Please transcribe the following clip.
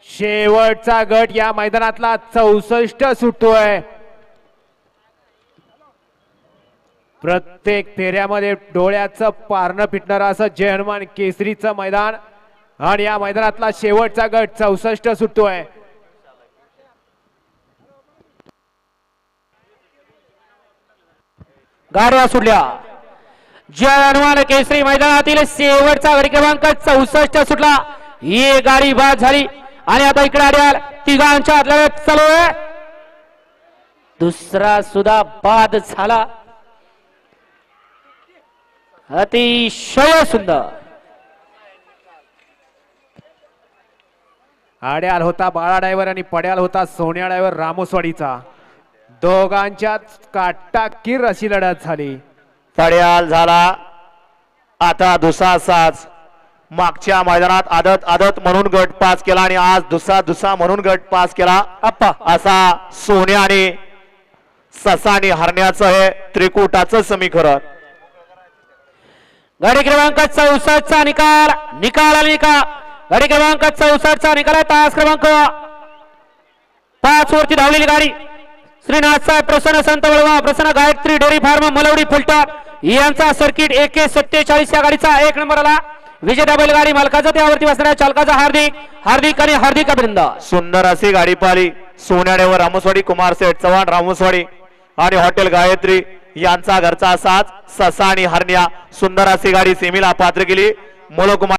शेवटचा गट या मैदानातला 64 सुटतोय. प्रत्येक फेऱ्यामध्ये डोळ्याचं पारणं पिटणारं असं जय हनुमान केसरीचं मैदान आणि या मैदानातला शेवटचा गट 64 सुटतोय. गाड्या सुटल्या. जय हनुमान केसरी मैदानातील शेवटचा गट क्रमांक 64 सुटला. ही गाडी बाद झाली आणि आता इकडे आल्याल तिघांच्या लढत चालू आहे. दुसरा सुद्धा बाद झाला. अतिशय सुंदर. आड्याल होता बाळा ड्रायव्हर आणि पड्याल होता सोन्या ड्रायव्हर रामोसवाडीचा. दोघांच्यात काटाकीर अशी लढत झाली. पड्याल झाला आता दुसरा साज. मागच्या मैदानात आदत आदत म्हणून गट पास केला आणि आज दुसरा म्हणून गट पास केला. अप्पा असा सोन्या आणि ससा आणि हरण्याचं हे त्रिकुटाचं समीकरण. गाडी क्रमांक 64 चा निकाल गाडी क्रमांक 64 चा निकाल आहे. तास क्रमांक 5 वरती धावलेली गाडी श्रीनाथ साहेब प्रसन्न संत वळवा प्रसन्न गायत्री डेअरी फार्म मलवडी फुलटॉप यांचा सर्किट AK47 या गाडीचा 1 नंबर आला. विजेता बैलगाडी मालकाचा त्यावरती बसणाऱ्या चालकाचा हार्दिक आणि हार्दिक अभिनंदन. सुंदर अशी गाडी पाहिली. सोन्याडेवर रामोसवाडी कुमार सेठ चव्हाण रामोसवाडी आणि हॉटेल गायत्री यांचा घरचा साथ ससा आणि हरण्या. सुंदर अशी गाडी सेमीला पात्र केली. मोलो कुमार